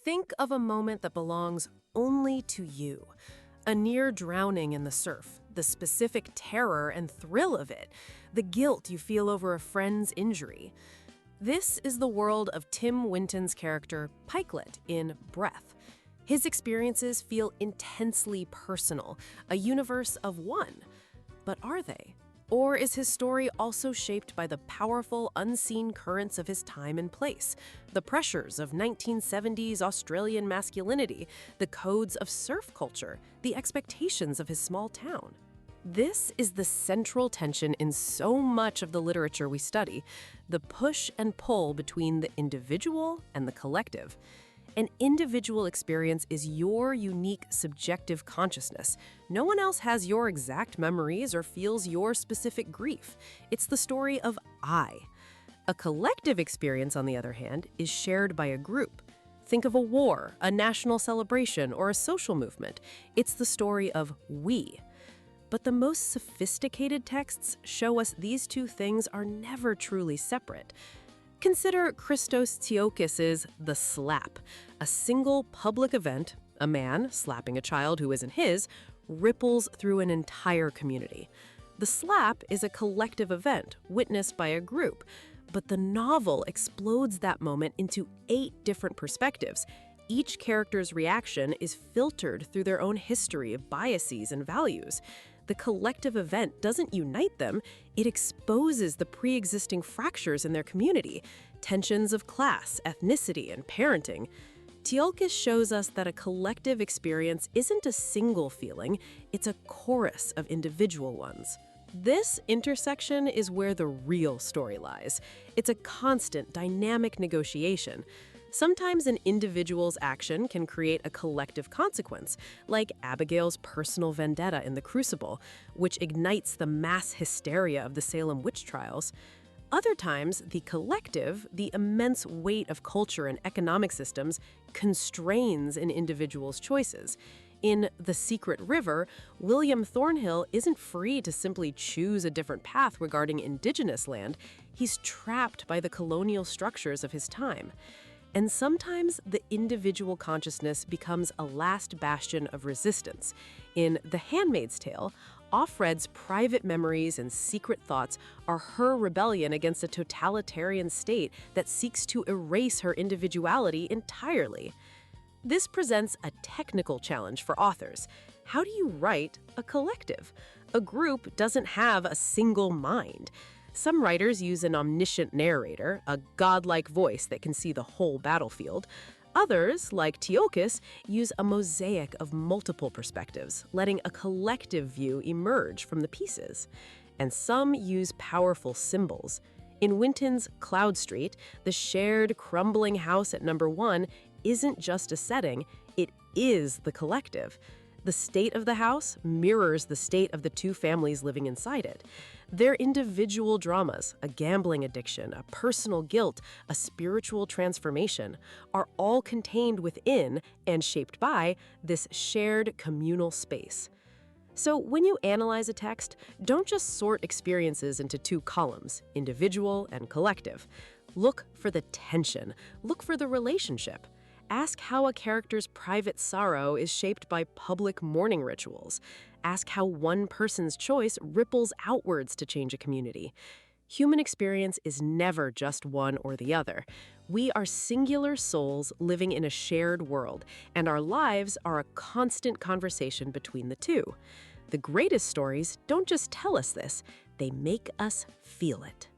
Think of a moment that belongs only to you. A near drowning in the surf, the specific terror and thrill of it, the guilt you feel over a friend's injury. This is the world of Tim Winton's character, Pikelet, in Breath. His experiences feel intensely personal, a universe of one. But are they? Or is his story also shaped by the powerful, unseen currents of his time and place, the pressures of 1970s Australian masculinity, the codes of surf culture, the expectations of his small town? This is the central tension in so much of the literature we study, the push and pull between the individual and the collective. An individual experience is your unique subjective consciousness. No one else has your exact memories or feels your specific grief. It's the story of I. A collective experience, on the other hand, is shared by a group. Think of a war, a national celebration, or a social movement. It's the story of we. But the most sophisticated texts show us these two things are never truly separate. Consider Christos Tsiolkis' The Slap, a single public event, a man slapping a child who isn't his, ripples through an entire community. The slap is a collective event witnessed by a group, but the novel explodes that moment into 8 different perspectives. Each character's reaction is filtered through their own history of biases and values. The collective event doesn't unite them, it exposes the pre-existing fractures in their community, tensions of class, ethnicity, and parenting. Tsiolkis shows us that a collective experience isn't a single feeling, it's a chorus of individual ones. This intersection is where the real story lies. It's a constant, dynamic negotiation. Sometimes an individual's action can create a collective consequence, like Abigail's personal vendetta in The Crucible, which ignites the mass hysteria of the Salem witch trials. Other times, the collective, the immense weight of culture and economic systems, constrains an individual's choices. In The Secret River, William Thornhill isn't free to simply choose a different path regarding indigenous land. He's trapped by the colonial structures of his time. And sometimes the individual consciousness becomes a last bastion of resistance. In The Handmaid's Tale, Offred's private memories and secret thoughts are her rebellion against a totalitarian state that seeks to erase her individuality entirely. This presents a technical challenge for authors. How do you write a collective? A group doesn't have a single mind. Some writers use an omniscient narrator, a godlike voice that can see the whole battlefield. Others, like Tsiolkis, use a mosaic of multiple perspectives, letting a collective view emerge from the pieces. And some use powerful symbols. In Winton's Cloud Street, the shared, crumbling house at number 1 isn't just a setting, it is the collective. The state of the house mirrors the state of the two families living inside it. Their individual dramas, a gambling addiction, a personal guilt, a spiritual transformation, are all contained within and shaped by this shared communal space. So when you analyze a text, don't just sort experiences into 2 columns, individual and collective. Look for the tension. Look for the relationship. Ask how a character's private sorrow is shaped by public mourning rituals. Ask how one person's choice ripples outwards to change a community. Human experience is never just one or the other. We are singular souls living in a shared world, and our lives are a constant conversation between the two. The greatest stories don't just tell us this, they make us feel it.